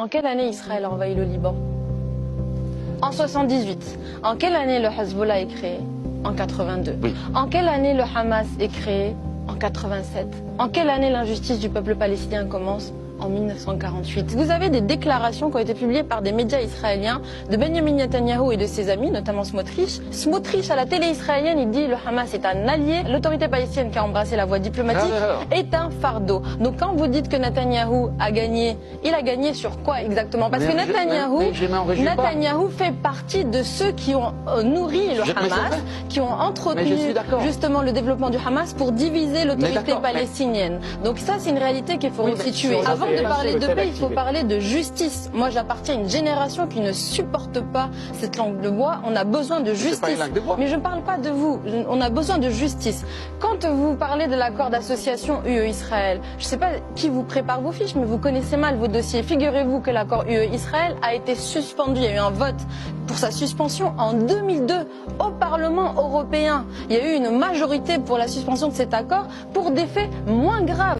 En quelle année Israël a envahi le Liban? En 78. En quelle année le Hezbollah est créé? En 82. Oui. En quelle année le Hamas est créé? En 87. En quelle année l'injustice du peuple palestinien commence? En 1948. Vous avez des déclarations qui ont été publiées par des médias israéliens de Benjamin Netanyahou et de ses amis, notamment Smotrich. Smotrich, à la télé israélienne, il dit le Hamas est un allié. L'autorité palestinienne qui a embrassé la voie diplomatique est un fardeau. Donc quand vous dites que Netanyahou a gagné, il a gagné sur quoi exactement? Parce que Netanyahou fait partie de ceux qui ont nourri le Hamas, qui ont entretenu justement le développement du Hamas pour diviser l'autorité palestinienne. Donc ça, c'est une réalité qu'il faut resituer. Avant de parler de paix, il faut parler de justice. Moi, j'appartiens à une génération qui ne supporte pas cette langue de bois. On a besoin de justice. Mais je ne parle pas de vous. On a besoin de justice. Quand vous parlez de l'accord d'association UE-Israël, je ne sais pas qui vous prépare vos fiches, mais vous connaissez mal vos dossiers. Figurez-vous que l'accord UE-Israël a été suspendu. Il y a eu un vote pour sa suspension en 2002 au Parlement européen. Il y a eu une majorité pour la suspension de cet accord pour des faits moins graves.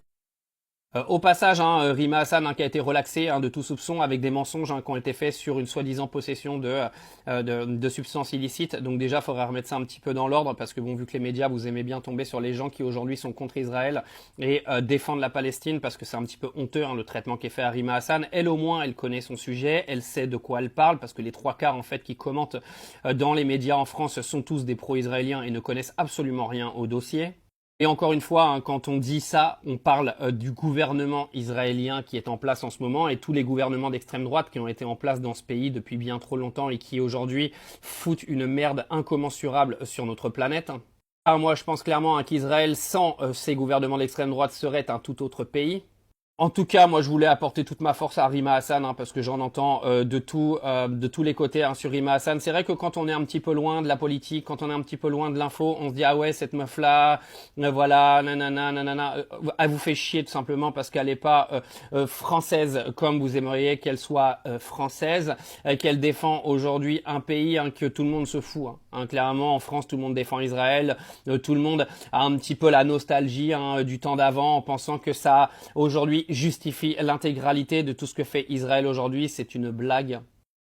Au passage, Rima Hassan qui a été relaxée de tout soupçon avec des mensonges qui ont été faits sur une soi-disant possession de substances illicites. Donc déjà, il faudrait remettre ça un petit peu dans l'ordre parce que bon, vu que les médias, vous aimez bien tomber sur les gens qui aujourd'hui sont contre Israël et défendent la Palestine parce que c'est un petit peu honteux le traitement qui est fait à Rima Hassan. Elle au moins, elle connaît son sujet, elle sait de quoi elle parle parce que les 3/4 en fait qui commentent dans les médias en France sont tous des pro-israéliens et ne connaissent absolument rien au dossier. Et encore une fois, quand on dit ça, on parle du gouvernement israélien qui est en place en ce moment et tous les gouvernements d'extrême droite qui ont été en place dans ce pays depuis bien trop longtemps et qui aujourd'hui foutent une merde incommensurable sur notre planète. Alors moi, je pense clairement qu'Israël, sans ces gouvernements d'extrême droite, serait un tout autre pays. En tout cas, moi, je voulais apporter toute ma force à Rima Hassan parce que j'en entends de tous les côtés sur Rima Hassan. C'est vrai que quand on est un petit peu loin de la politique, quand on est un petit peu loin de l'info, on se dit ah ouais cette meuf là, voilà, nanana, nanana, elle vous fait chier tout simplement parce qu'elle n'est pas française comme vous aimeriez qu'elle soit française, qu'elle défend aujourd'hui un pays que tout le monde se fout. Clairement, en France, tout le monde défend Israël, tout le monde a un petit peu la nostalgie du temps d'avant en pensant que ça aujourd'hui justifie l'intégralité de tout ce que fait Israël aujourd'hui. C'est une blague.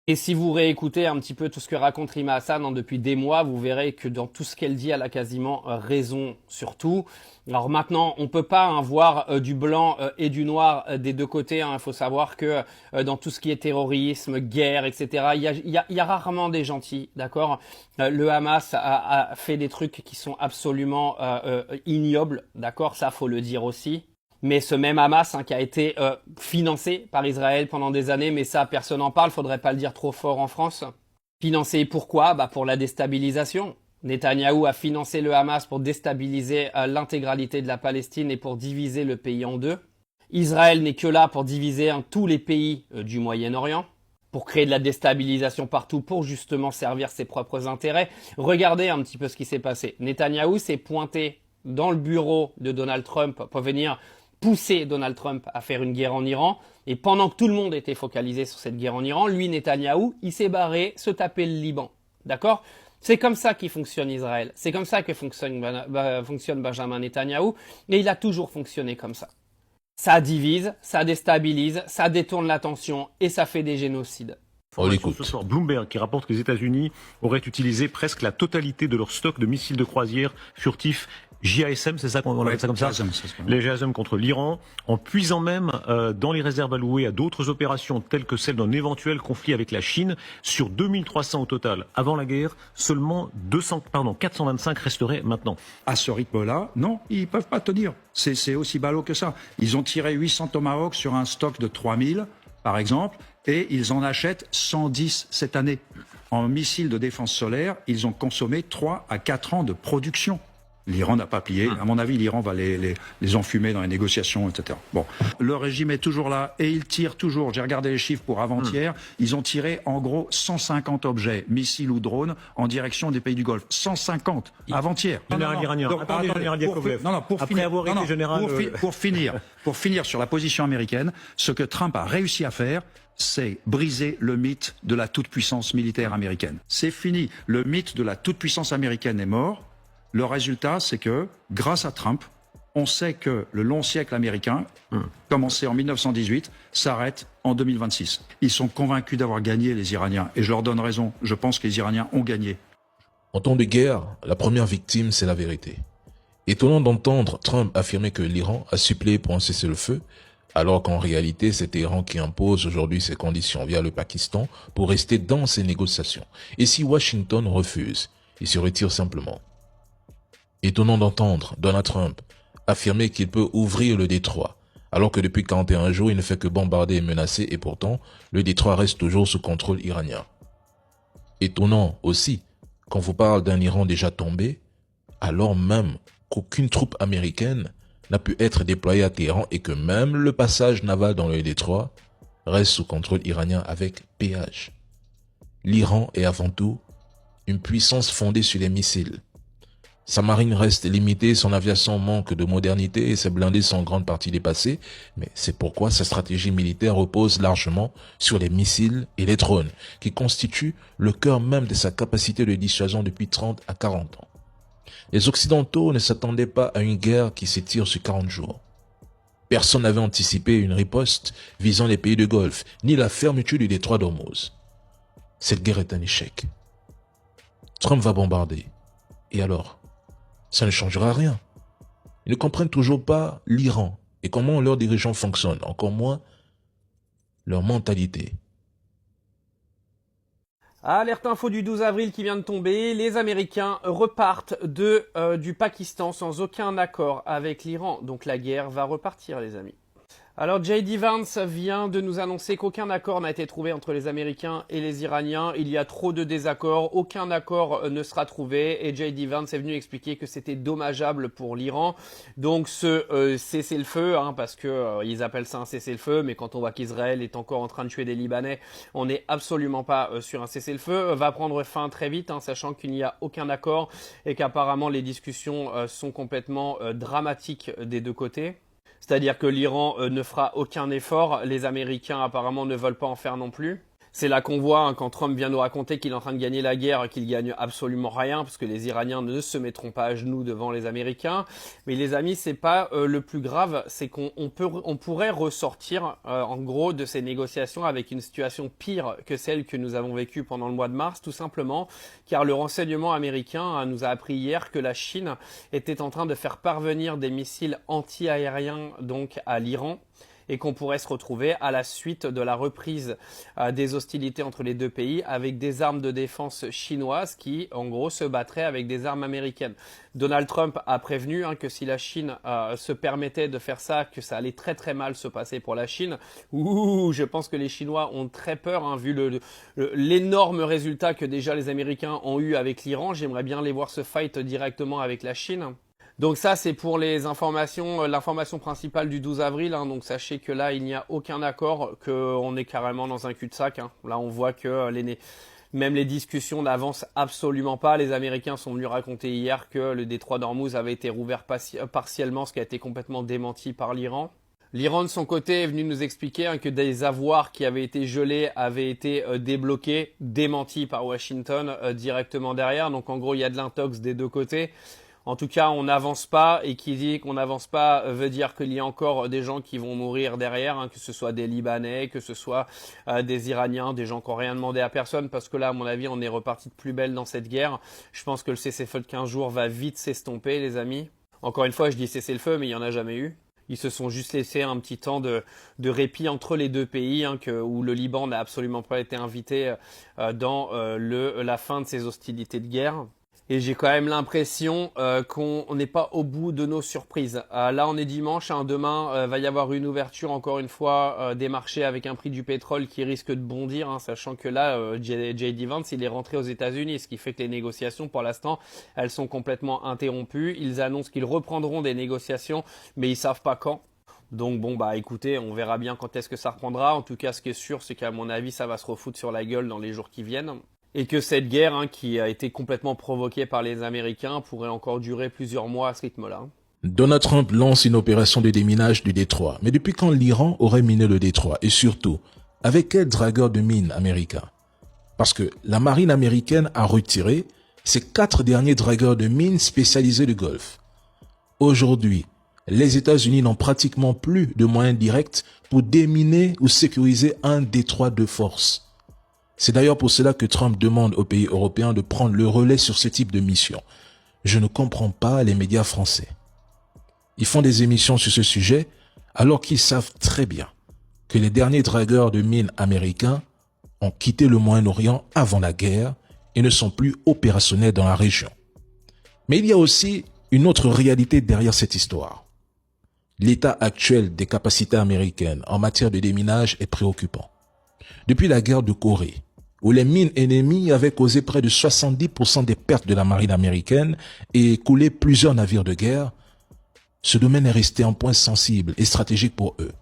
Et si vous réécoutez un petit peu tout ce que raconte Rima Hassan depuis des mois, vous verrez que dans tout ce qu'elle dit, elle a quasiment raison sur tout. Alors maintenant, on peut pas voir du blanc et du noir des deux côtés. Il faut savoir que dans tout ce qui est terrorisme, guerre, etc., il y a rarement des gentils, d'accord. Le Hamas a fait des trucs qui sont absolument ignobles, d'accord. Ça, faut le dire aussi. Mais ce même Hamas qui a été financé par Israël pendant des années, mais ça personne n'en parle, faudrait pas le dire trop fort en France. Financé pourquoi? Pour la déstabilisation. Netanyahou a financé le Hamas pour déstabiliser l'intégralité de la Palestine et pour diviser le pays en deux. Israël n'est que là pour diviser tous les pays du Moyen-Orient, pour créer de la déstabilisation partout, pour justement servir ses propres intérêts. Regardez un petit peu ce qui s'est passé. Netanyahou s'est pointé dans le bureau de Donald Trump pour venir pousser Donald Trump à faire une guerre en Iran. Et pendant que tout le monde était focalisé sur cette guerre en Iran, lui, Netanyahou, il s'est barré se taper le Liban. D'accord? C'est comme ça qu'il fonctionne Israël. C'est comme ça que fonctionne Benjamin Netanyahou. Et il a toujours fonctionné comme ça. Ça divise, ça déstabilise, ça détourne l'attention et ça fait des génocides. Ce soir, Bloomberg qui rapporte que les États-Unis auraient utilisé presque la totalité de leur stock de missiles de croisière furtifs JASM, c'est ça qu'on appelle ça comme ça, les JASM contre l'Iran, en puisant même dans les réserves allouées à d'autres opérations telles que celle d'un éventuel conflit avec la Chine. Sur 2300 au total avant la guerre, seulement 425 resteraient maintenant. À ce rythme-là, non, ils peuvent pas tenir. C'est aussi ballot que ça. Ils ont tiré 800 Tomahawks sur un stock de 3000, par exemple, et ils en achètent 110 cette année. En missiles de défense solaire, ils ont consommé 3 à 4 ans de production. L'Iran n'a pas plié. À mon avis, l'Iran va les enfumer dans les négociations, etc. Bon, le régime est toujours là et il tire toujours. J'ai regardé les chiffres pour avant-hier. Ils ont tiré en gros 150 objets, missiles ou drones, en direction des pays du Golfe. 150 avant-hier. Général iranien. Pour finir sur la position américaine, ce que Trump a réussi à faire, c'est briser le mythe de la toute-puissance militaire américaine. C'est fini. Le mythe de la toute-puissance américaine est mort. Le résultat, c'est que, grâce à Trump, On sait que le long siècle américain, commencé en 1918, s'arrête en 2026. Ils sont convaincus d'avoir gagné, les Iraniens. Et je leur donne raison. Je pense que les Iraniens ont gagné. En temps de guerre, la première victime, c'est la vérité. Étonnant d'entendre Trump affirmer que l'Iran a suppléé pour un cessez-le-feu, alors qu'en réalité, c'est Téhéran qui impose aujourd'hui ses conditions via le Pakistan pour rester dans ces négociations. Et si Washington refuse, il se retire simplement. Étonnant d'entendre Donald Trump affirmer qu'il peut ouvrir le détroit, alors que depuis 41 jours, il ne fait que bombarder et menacer, et pourtant, le détroit reste toujours sous contrôle iranien. Étonnant aussi qu'on vous parle d'un Iran déjà tombé, alors même qu'aucune troupe américaine n'a pu être déployée à Téhéran et que même le passage naval dans le détroit reste sous contrôle iranien avec péage. L'Iran est avant tout une puissance fondée sur les missiles. Sa marine reste limitée, son aviation manque de modernité et ses blindés sont en grande partie dépassés, mais c'est pourquoi sa stratégie militaire repose largement sur les missiles et les drones, qui constituent le cœur même de sa capacité de dissuasion depuis 30 à 40 ans. Les Occidentaux ne s'attendaient pas à une guerre qui s'étire sur 40 jours. Personne n'avait anticipé une riposte visant les pays du Golfe, ni la fermeture du détroit d'Ormuz. Cette guerre est un échec. Trump va bombarder. Et alors ? Ça ne changera rien. Ils ne comprennent toujours pas l'Iran et comment leurs dirigeants fonctionnent, encore moins leur mentalité. Alerte info du 12 avril qui vient de tomber, les Américains repartent du Pakistan sans aucun accord avec l'Iran. Donc la guerre va repartir, les amis. Alors J.D. Vance vient de nous annoncer qu'aucun accord n'a été trouvé entre les Américains et les Iraniens. Il y a trop de désaccords, aucun accord ne sera trouvé et J.D. Vance est venu expliquer que c'était dommageable pour l'Iran. Donc ce cessez-le-feu, parce que ils appellent ça un cessez-le-feu, mais quand on voit qu'Israël est encore en train de tuer des Libanais, on n'est absolument pas sur un cessez-le-feu, va prendre fin très vite, sachant qu'il n'y a aucun accord et qu'apparemment les discussions sont complètement dramatiques des deux côtés. C'est-à-dire que l'Iran ne fera aucun effort, les Américains apparemment ne veulent pas en faire non plus. C'est là qu'on voit, quand Trump vient nous raconter qu'il est en train de gagner la guerre, qu'il gagne absolument rien, parce que les Iraniens ne se mettront pas à genoux devant les Américains. Mais les amis, c'est pas le plus grave, c'est qu'on pourrait ressortir, en gros, de ces négociations avec une situation pire que celle que nous avons vécue pendant le mois de mars, tout simplement, car le renseignement américain nous a appris hier que la Chine était en train de faire parvenir des missiles anti-aériens, donc, à l'Iran, et qu'on pourrait se retrouver à la suite de la reprise des hostilités entre les deux pays avec des armes de défense chinoises qui, en gros, se battraient avec des armes américaines. Donald Trump a prévenu que si la Chine se permettait de faire ça, que ça allait très très mal se passer pour la Chine. Je pense que les Chinois ont très peur, vu l'énorme résultat que déjà les Américains ont eu avec l'Iran. J'aimerais bien les voir se fight directement avec la Chine. Donc ça, c'est pour les informations, l'information principale du 12 avril. Donc sachez que là, il n'y a aucun accord, qu'on est carrément dans un cul-de-sac. Là, on voit que même les discussions n'avancent absolument pas. Les Américains sont venus raconter hier que le détroit d'Ormuz avait été rouvert partiellement, ce qui a été complètement démenti par l'Iran. L'Iran, de son côté, est venu nous expliquer que des avoirs qui avaient été gelés avaient été débloqués, démentis par Washington directement derrière. Donc en gros, il y a de l'intox des deux côtés. En tout cas, on n'avance pas, et qui dit qu'on n'avance pas veut dire qu'il y a encore des gens qui vont mourir derrière, que ce soit des Libanais, que ce soit des Iraniens, des gens qui n'ont rien demandé à personne, parce que là, à mon avis, on est reparti de plus belle dans cette guerre. Je pense que le cessez-le-feu de 15 jours va vite s'estomper, les amis. Encore une fois, je dis cessez-le-feu, mais il n'y en a jamais eu. Ils se sont juste laissé un petit temps de répit entre les deux pays, où le Liban n'a absolument pas été invité dans la fin de ces hostilités de guerre. Et j'ai quand même l'impression qu'on n'est pas au bout de nos surprises. Là, on est dimanche. Demain, va y avoir une ouverture, encore une fois, des marchés avec un prix du pétrole qui risque de bondir, sachant que là, J.D. Vance, il est rentré aux États-Unis, ce qui fait que les négociations, pour l'instant, elles sont complètement interrompues. Ils annoncent qu'ils reprendront des négociations, mais ils savent pas quand. Donc bon, écoutez, on verra bien quand est-ce que ça reprendra. En tout cas, ce qui est sûr, c'est qu'à mon avis, ça va se refoutre sur la gueule dans les jours qui viennent. Et que cette guerre, qui a été complètement provoquée par les Américains, pourrait encore durer plusieurs mois à ce rythme-là. Donald Trump lance une opération de déminage du détroit. Mais depuis quand l'Iran aurait miné le détroit? Et surtout, avec quel dragueur de mines américain? Parce que la marine américaine a retiré ses 4 derniers dragueurs de mines spécialisés du Golfe. Aujourd'hui, les États-Unis n'ont pratiquement plus de moyens directs pour déminer ou sécuriser un détroit de force. C'est d'ailleurs pour cela que Trump demande aux pays européens de prendre le relais sur ce type de mission. Je ne comprends pas les médias français. Ils font des émissions sur ce sujet alors qu'ils savent très bien que les derniers dragueurs de mines américains ont quitté le Moyen-Orient avant la guerre et ne sont plus opérationnels dans la région. Mais il y a aussi une autre réalité derrière cette histoire. L'état actuel des capacités américaines en matière de déminage est préoccupant. Depuis la guerre de Corée, où les mines ennemies avaient causé près de 70% des pertes de la marine américaine et coulé plusieurs navires de guerre, ce domaine est resté un point sensible et stratégique pour eux.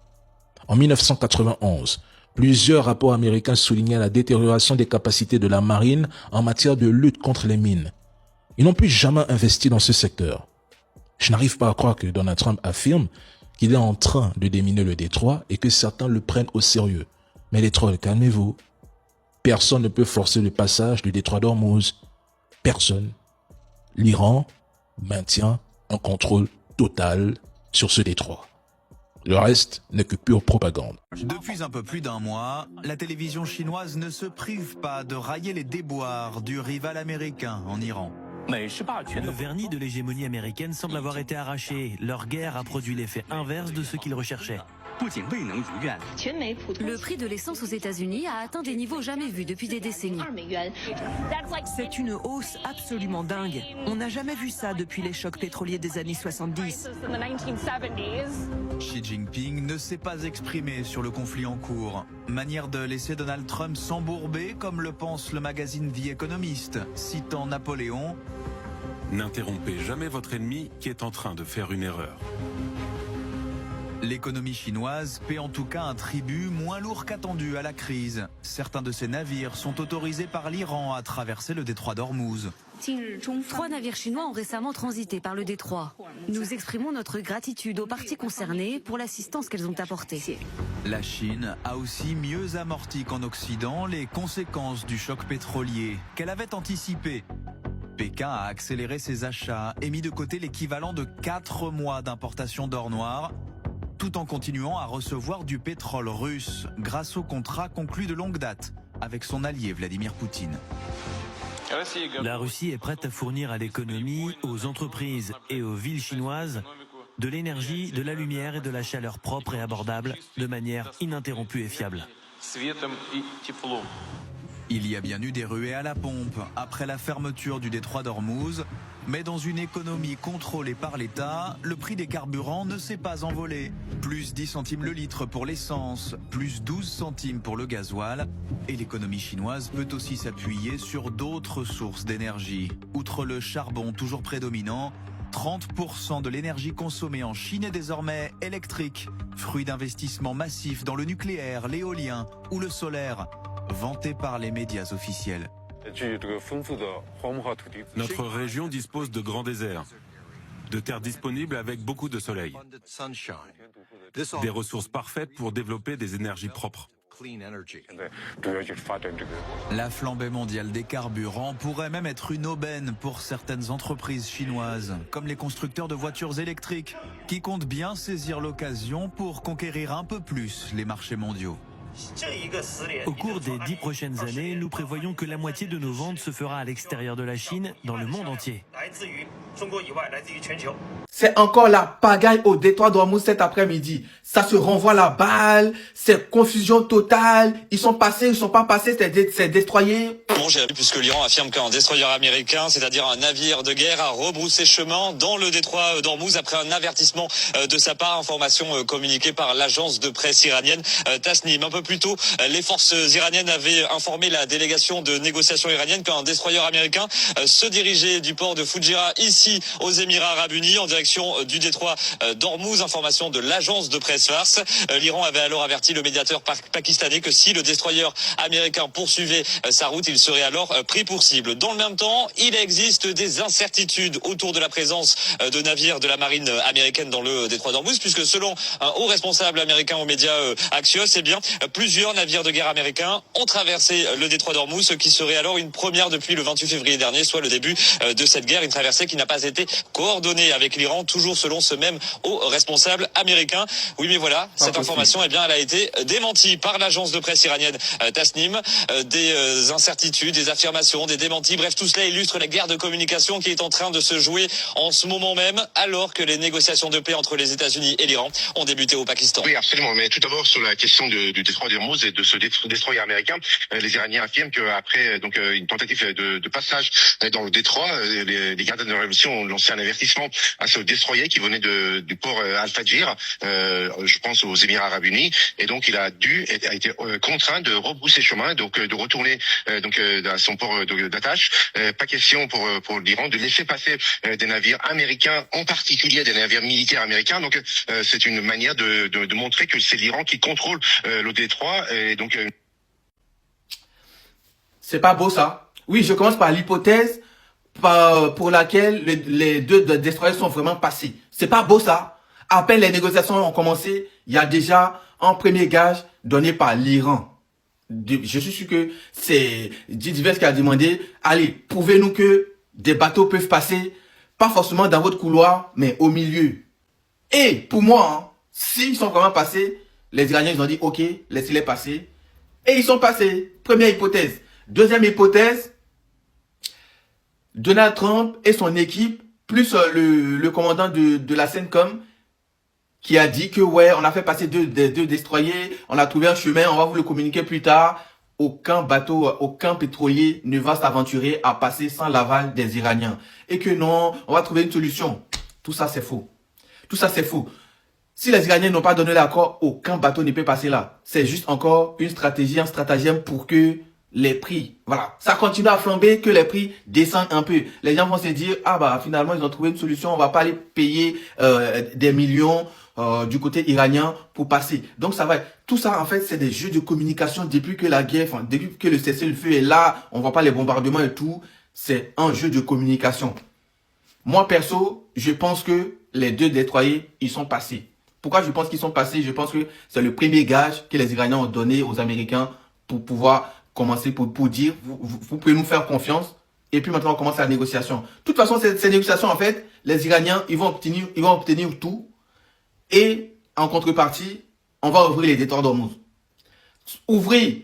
En 1991, plusieurs rapports américains soulignaient la détérioration des capacités de la marine en matière de lutte contre les mines. Ils n'ont plus jamais investi dans ce secteur. Je n'arrive pas à croire que Donald Trump affirme qu'il est en train de déminer le détroit et que certains le prennent au sérieux. Mais les trolls, calmez-vous. Personne ne peut forcer le passage du détroit d'Ormuz. Personne. L'Iran maintient un contrôle total sur ce détroit. Le reste n'est que pure propagande. Depuis un peu plus d'un mois, la télévision chinoise ne se prive pas de railler les déboires du rival américain en Iran. Le vernis de l'hégémonie américaine semble avoir été arraché. Leur guerre a produit l'effet inverse de ce qu'ils recherchaient. Le prix de l'essence aux États-Unis a atteint des niveaux jamais vus depuis des décennies. C'est une hausse absolument dingue. On n'a jamais vu ça depuis les chocs pétroliers des années 70. Xi Jinping ne s'est pas exprimé sur le conflit en cours. Manière de laisser Donald Trump s'embourber, comme le pense le magazine The Economist, citant Napoléon. N'interrompez jamais votre ennemi qui est en train de faire une erreur. L'économie chinoise paie en tout cas un tribut moins lourd qu'attendu à la crise. Certains de ces navires sont autorisés par l'Iran à traverser le détroit d'Ormuz. 3 navires chinois ont récemment transité par le détroit. Nous exprimons notre gratitude aux parties concernées pour l'assistance qu'elles ont apportée. La Chine a aussi mieux amorti qu'en Occident les conséquences du choc pétrolier qu'elle avait anticipé. Pékin a accéléré ses achats et mis de côté l'équivalent de 4 mois d'importation d'or noir, tout en continuant à recevoir du pétrole russe grâce au contrat conclu de longue date avec son allié Vladimir Poutine. La Russie est prête à fournir à l'économie, aux entreprises et aux villes chinoises de l'énergie, de la lumière et de la chaleur propre et abordable de manière ininterrompue et fiable. Il y a bien eu des ruées à la pompe après la fermeture du détroit d'Ormuz, mais dans une économie contrôlée par l'État, le prix des carburants ne s'est pas envolé. Plus 10 centimes le litre pour l'essence, plus 12 centimes pour le gasoil. Et l'économie chinoise peut aussi s'appuyer sur d'autres sources d'énergie. Outre le charbon toujours prédominant, 30% de l'énergie consommée en Chine est désormais électrique, fruit d'investissements massifs dans le nucléaire, l'éolien ou le solaire, vanté par les médias officiels. Notre région dispose de grands déserts, de terres disponibles avec beaucoup de soleil, des ressources parfaites pour développer des énergies propres. La flambée mondiale des carburants pourrait même être une aubaine pour certaines entreprises chinoises, comme les constructeurs de voitures électriques, qui comptent bien saisir l'occasion pour conquérir un peu plus les marchés mondiaux. Au cours des 10 prochaines années, nous prévoyons que la moitié de nos ventes se fera à l'extérieur de la Chine, dans le monde entier. C'est encore la pagaille au détroit d'Ormuz cet après-midi. Ça se renvoie la balle, c'est confusion totale. Ils sont passés, ils sont pas passés, c'est destroyé. Bon, j'ai vu puisque l'Iran affirme qu'un destroyer américain, c'est-à-dire un navire de guerre, a rebroussé chemin dans le détroit d'Ormuz après un avertissement de sa part, information communiquée par l'agence de presse iranienne Tasnim. Un peu plus tôt, les forces iraniennes avaient informé la délégation de négociation iranienne qu'un destroyer américain se dirigeait du port de Fujira ici aux Émirats Arabes Unis en direction du détroit d'Ormuz, information de l'agence de presse Fars. L'Iran avait alors averti le médiateur pakistanais que si le destroyer américain poursuivait sa route, il serait alors pris pour cible. Dans le même temps, il existe des incertitudes autour de la présence de navires de la marine américaine dans le détroit d'Ormuz, puisque selon un haut responsable américain aux médias Axios, eh bien, Plusieurs navires de guerre américains ont traversé le détroit d'Ormuz, ce qui serait alors une première depuis le 28 février dernier, soit le début de cette guerre, une traversée qui n'a pas été coordonnée avec l'Iran, toujours selon ce même haut responsable américain. Oui, mais voilà, cette information, eh bien, elle a été démentie par l'agence de presse iranienne Tasnim. Des incertitudes, des affirmations, des démentis, bref, tout cela illustre la guerre de communication qui est en train de se jouer en ce moment même, alors que les négociations de paix entre les États-Unis et l'Iran ont débuté au Pakistan. Oui, absolument. Mais tout d'abord, sur la question du détroit d'Ormuz et de ce destroyer américain, les Iraniens affirment qu'après une tentative de passage dans le détroit, les gardiens de la révolution ont lancé un avertissement à ce destroyer qui venait du port Al-Fajr, je pense aux Émirats Arabes Unis, et donc il a été contraint de rebrousser chemin, donc de retourner à son port d'attache. Pas question pour l'Iran de laisser passer des navires américains, en particulier des navires militaires américains. Donc c'est une manière de montrer que c'est l'Iran qui contrôle le détroit. Et donc c'est pas beau ça. Oui, je commence par l'hypothèse pour laquelle les deux destroyers sont vraiment passés. C'est pas beau ça. À peine les négociations ont commencé, il y a déjà un premier gage donné par l'Iran. Je suis sûr que c'est Divers qui a demandé, allez, prouvez-nous que des bateaux peuvent passer, pas forcément dans votre couloir, mais au milieu. Et pour moi, s'ils sont vraiment passés, les Iraniens ils ont dit, ok, laissez-les passer. Et ils sont passés. Première hypothèse. Deuxième hypothèse, Donald Trump et son équipe, plus le commandant de la CENTCOM, qui a dit que ouais, on a fait passer deux destroyers, on a trouvé un chemin, on va vous le communiquer plus tard. Aucun bateau, aucun pétrolier ne va s'aventurer à passer sans l'aval des Iraniens. Et que non, on va trouver une solution. Tout ça, c'est faux. Tout ça, c'est faux. Si les Iraniens n'ont pas donné l'accord, aucun bateau ne peut passer là. C'est juste encore une stratégie, un stratagème pour que les prix, voilà, ça continue à flamber, que les prix descendent un peu. Les gens vont se dire, ah bah finalement ils ont trouvé une solution, on va pas aller payer des millions du côté iranien pour passer. Donc ça va être, tout ça en fait c'est des jeux de communication depuis que la guerre, enfin, depuis que le cessez-le-feu est là, on voit pas les bombardements et tout, c'est un jeu de communication. Moi perso, je pense que les deux destroyers, ils sont passés. Pourquoi je pense qu'ils sont passés? Je pense que c'est le premier gage que les Iraniens ont donné aux Américains pour pouvoir commencer, pour dire, vous pouvez nous faire confiance. Et puis maintenant, on commence la négociation. De toute façon, ces négociations, en fait, les Iraniens, ils vont obtenir tout. Et en contrepartie, on va ouvrir les détroits d'Ormuz. Ouvrir,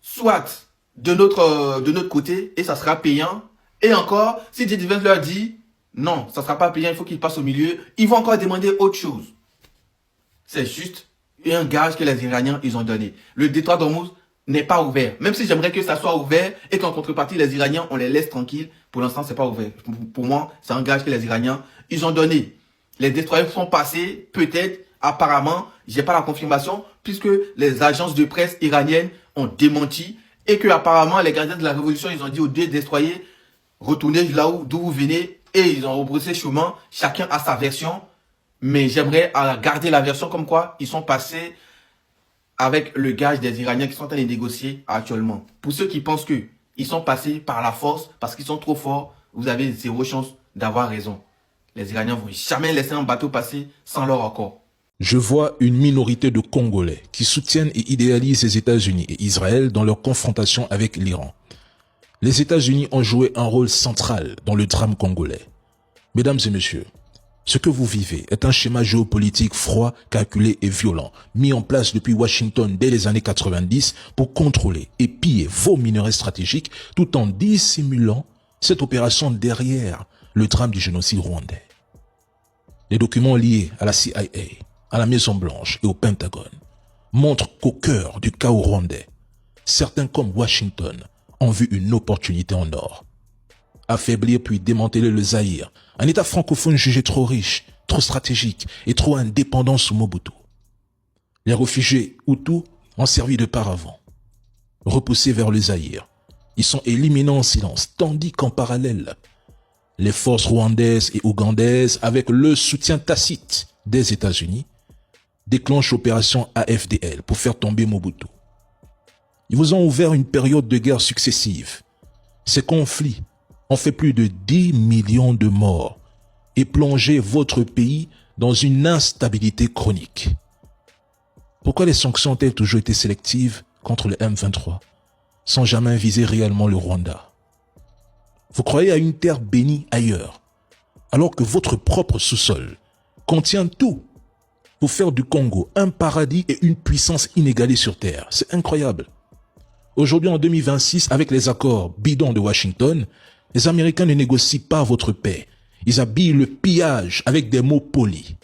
soit de notre côté, et ça sera payant. Et encore, si J.D. Vance leur dit, non, ça ne sera pas payant, il faut qu'ils passent au milieu, ils vont encore demander autre chose. C'est juste un gage que les Iraniens, ils ont donné. Le détroit d'Ormuz n'est pas ouvert. Même si j'aimerais que ça soit ouvert et qu'en contrepartie, les Iraniens, on les laisse tranquilles. Pour l'instant, c'est pas ouvert. Pour moi, c'est un gage que les Iraniens, ils ont donné. Les destroyers sont passés, peut-être, apparemment, j'ai pas la confirmation, puisque les agences de presse iraniennes ont démenti et que apparemment, les gardiens de la révolution, ils ont dit aux deux destroyers, retournez là d'où vous venez, et ils ont rebroussé chemin, chacun a sa version. Mais j'aimerais garder la version comme quoi ils sont passés avec le gage des Iraniens qui sont en train de négocier actuellement. Pour ceux qui pensent que ils sont passés par la force parce qu'ils sont trop forts, vous avez zéro chance d'avoir raison. Les Iraniens vont jamais laisser un bateau passer sans leur accord. Je vois une minorité de Congolais qui soutiennent et idéalisent les États-Unis et Israël dans leur confrontation avec l'Iran. Les États-Unis ont joué un rôle central dans le drame congolais. Mesdames et messieurs, ce que vous vivez est un schéma géopolitique froid, calculé et violent, mis en place depuis Washington dès les années 90 pour contrôler et piller vos minerais stratégiques tout en dissimulant cette opération derrière le drame du génocide rwandais. Les documents liés à la CIA, à la Maison-Blanche et au Pentagone montrent qu'au cœur du chaos rwandais, certains comme Washington ont vu une opportunité en or. Affaiblir puis démanteler le Zaïre, un État francophone jugé trop riche, trop stratégique et trop indépendant sous Mobutu. Les réfugiés Hutus ont servi de paravent. Repoussés vers le Zaïre, ils sont éliminés en silence, tandis qu'en parallèle, les forces rwandaises et ougandaises, avec le soutien tacite des États-Unis, déclenchent l'opération AFDL pour faire tomber Mobutu. Ils vous ont ouvert une période de guerre successive. Ces conflits ont fait plus de 10 millions de morts et plongé votre pays dans une instabilité chronique. Pourquoi les sanctions ont-elles toujours été sélectives contre le M23, sans jamais viser réellement le Rwanda? Vous croyez à une terre bénie ailleurs, alors que votre propre sous-sol contient tout pour faire du Congo un paradis et une puissance inégalée sur terre. C'est incroyable. Aujourd'hui, en 2026, avec les accords bidons de Washington, les Américains ne négocient pas votre paix. Ils habillent le pillage avec des mots polis.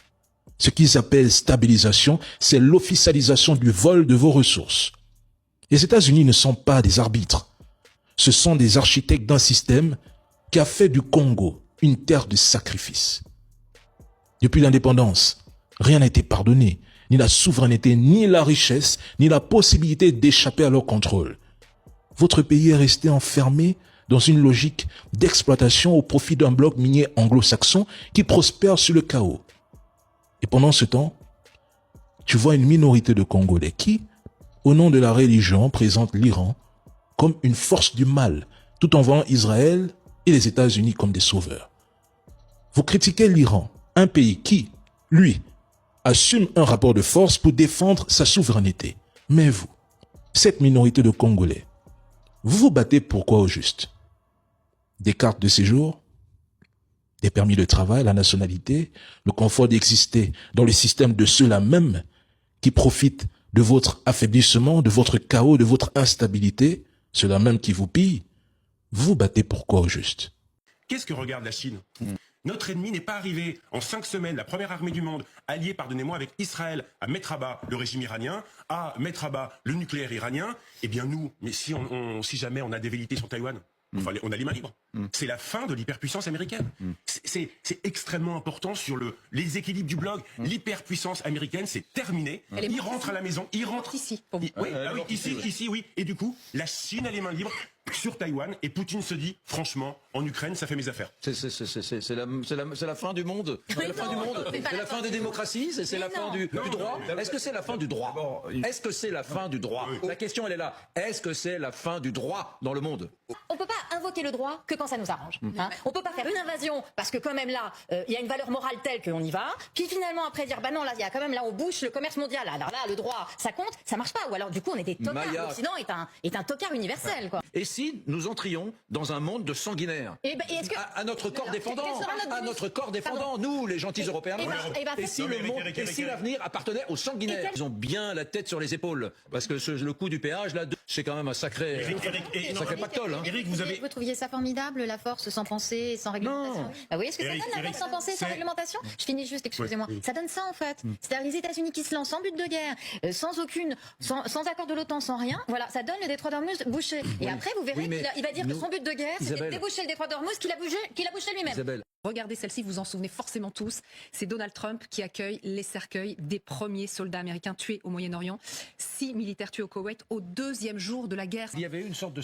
Ce qu'ils appellent stabilisation, c'est l'officialisation du vol de vos ressources. Les États-Unis ne sont pas des arbitres. Ce sont des architectes d'un système qui a fait du Congo une terre de sacrifice. Depuis l'indépendance, rien n'a été pardonné, ni la souveraineté, ni la richesse, ni la possibilité d'échapper à leur contrôle. Votre pays est resté enfermé dans une logique d'exploitation au profit d'un bloc minier anglo-saxon qui prospère sur le chaos. Et pendant ce temps, tu vois une minorité de Congolais qui, au nom de la religion, présentent l'Iran comme une force du mal, tout en voyant Israël et les États-Unis comme des sauveurs. Vous critiquez l'Iran, un pays qui, lui, assume un rapport de force pour défendre sa souveraineté. Mais vous, cette minorité de Congolais, vous vous battez pour quoi au juste? Des cartes de séjour? Des permis de travail, la nationalité, le confort d'exister dans le système de ceux-là même qui profitent de votre affaiblissement, de votre chaos, de votre instabilité, ceux-là même qui vous pillent? Vous vous battez pour quoi au juste? Qu'est-ce que regarde la Chine? Notre ennemi n'est pas arrivé en 5 semaines, la première armée du monde, alliée, pardonnez-moi, avec Israël, à mettre à bas le régime iranien, à mettre à bas le nucléaire iranien. Eh bien nous, mais si jamais on a des velléités sur Taïwan, enfin, on a les mains libres. C'est la fin de l'hyperpuissance américaine. C'est extrêmement important sur les équilibres du blog. L'hyperpuissance américaine, c'est terminé. Il rentre à la maison, il rentre ici. Oui, ici, oui. Et du coup, la Chine a les mains libres sur Taïwan, et Poutine se dit, franchement, en Ukraine, ça fait mes affaires. C'est la fin du monde. C'est la fin du monde. C'est la fin des démocraties. C'est la fin du droit. Est-ce que c'est la fin du droit? Est-ce que c'est la fin du droit? La question, elle est là. Est-ce que c'est la fin du droit dans le monde? On peut pas invoquer le droit que quand ça nous arrange. Hein. On peut pas faire une invasion parce que quand même là, il y a une valeur morale telle qu'on y va. Puis finalement après dire bah non là il y a quand même là on bouche le commerce mondial. Alors là le droit ça compte, ça marche pas. Ou alors du coup on est des tocards. L'Occident est un tocard universel quoi. Et si nous entrions dans un monde de sanguinaires à notre corps défendant, nous les gentils Européens. Et si le monde, et si l'avenir appartenait aux sanguinaires? Ils ont bien la tête sur les épaules parce que le coût du péage là, c'est quand même un sacré pactole. Hein. Eric, vous trouviez ça formidable, la force sans pensée, sans réglementation? Bah, vous voyez ce que ça donne, la force sans pensée, sans réglementation? Je finis juste, excusez-moi. Ça donne ça en fait. C'est-à-dire les États-Unis qui se lancent sans but de guerre, sans accord de l'OTAN, sans rien. Voilà, ça donne le détroit d'Ormuz bouché. Et après, vous verrez qu'il va dire que son but de guerre, c'était de déboucher le détroit d'Ormuz qu'il a bouché lui-même. Regardez celle-ci, vous en souvenez forcément tous. C'est Donald Trump qui accueille les cercueils des premiers soldats américains tués au Moyen-Orient. 6 militaires tués au Koweït au 2e jour de la guerre. Il y avait une sorte de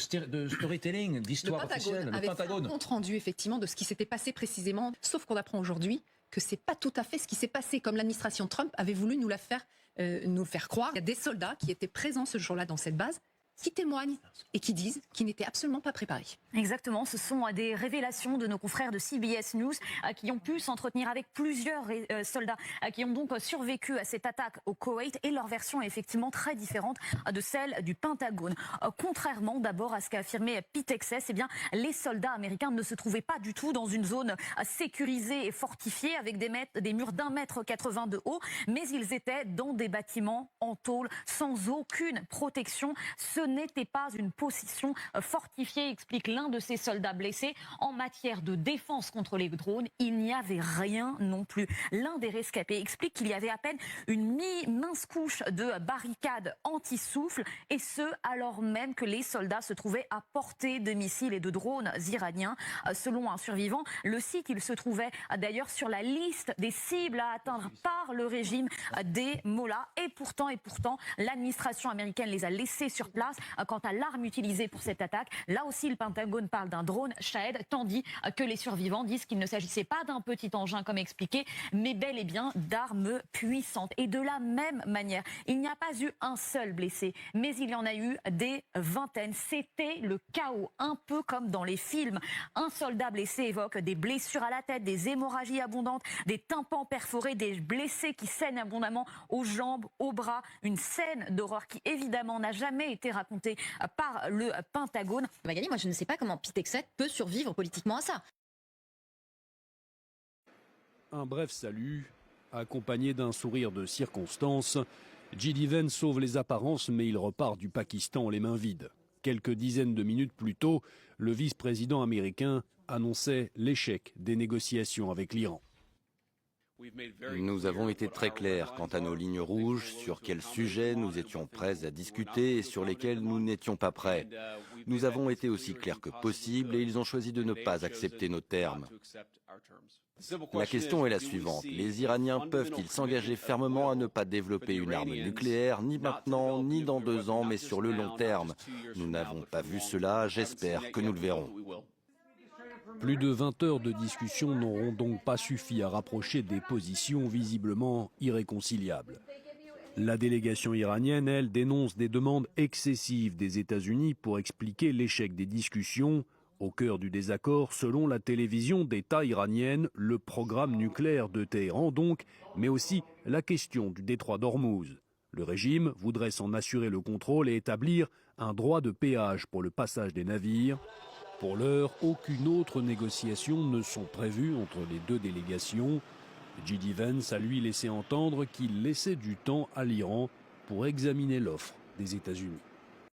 storytelling, d'histoire officielle. Le Pentagone avait un compte rendu effectivement de ce qui s'était passé précisément. Sauf qu'on apprend aujourd'hui que c'est pas tout à fait ce qui s'est passé, comme l'administration Trump avait voulu nous le faire croire. Il y a des soldats qui étaient présents ce jour-là dans cette base, qui témoignent et qui disent qu'ils n'étaient absolument pas préparés. Exactement, ce sont des révélations de nos confrères de CBS News qui ont pu s'entretenir avec plusieurs soldats qui ont donc survécu à cette attaque au Koweït et leur version est effectivement très différente de celle du Pentagone. Contrairement d'abord à ce qu'a affirmé Pete Hegseth, eh bien, les soldats américains ne se trouvaient pas du tout dans une zone sécurisée et fortifiée avec des murs d'1,80 m de haut, mais ils étaient dans des bâtiments en tôle sans aucune protection. Ce n'était pas une position fortifiée, explique l'un de ces soldats blessés. En matière de défense contre les drones, il n'y avait rien non plus. L'un des rescapés explique qu'il y avait à peine une mince couche de barricades anti-souffle, et ce, alors même que les soldats se trouvaient à portée de missiles et de drones iraniens. Selon un survivant, le site, il se trouvait d'ailleurs sur la liste des cibles à atteindre par le régime des mollahs. Et pourtant, l'administration américaine les a laissés sur place Hamas. Quant à l'arme utilisée pour cette attaque, là aussi le Pentagone parle d'un drone Shahed, tandis que les survivants disent qu'il ne s'agissait pas d'un petit engin comme expliqué, mais bel et bien d'armes puissantes. Et de la même manière, il n'y a pas eu un seul blessé, mais il y en a eu des vingtaines. C'était le chaos, un peu comme dans les films. Un soldat blessé évoque des blessures à la tête, des hémorragies abondantes, des tympans perforés, des blessés qui saignent abondamment aux jambes, aux bras. Une scène d'horreur qui évidemment n'a jamais été racontée par le Pentagone. Magali, moi je ne sais pas comment Pete Hegseth peut survivre politiquement à ça. Un bref salut, accompagné d'un sourire de circonstance. J.D. Vance sauve les apparences, mais il repart du Pakistan les mains vides. Quelques dizaines de minutes plus tôt, le vice-président américain annonçait l'échec des négociations avec l'Iran. Nous avons été très clairs quant à nos lignes rouges, sur quels sujets nous étions prêts à discuter et sur lesquels nous n'étions pas prêts. Nous avons été aussi clairs que possible et ils ont choisi de ne pas accepter nos termes. La question est la suivante. Les Iraniens peuvent-ils s'engager fermement à ne pas développer une arme nucléaire, ni maintenant, ni dans 2 ans, mais sur le long terme? Nous n'avons pas vu cela, j'espère que nous le verrons. Plus de 20 heures de discussion n'auront donc pas suffi à rapprocher des positions visiblement irréconciliables. La délégation iranienne, elle, dénonce des demandes excessives des États-Unis pour expliquer l'échec des discussions. Au cœur du désaccord, selon la télévision d'État iranienne, le programme nucléaire de Téhéran donc, mais aussi la question du détroit d'Ormuz. Le régime voudrait s'en assurer le contrôle et établir un droit de péage pour le passage des navires. Pour l'heure, aucune autre négociation ne sont prévues entre les deux délégations. J.D. Vance a lui laissé entendre qu'il laissait du temps à l'Iran pour examiner l'offre des États-Unis.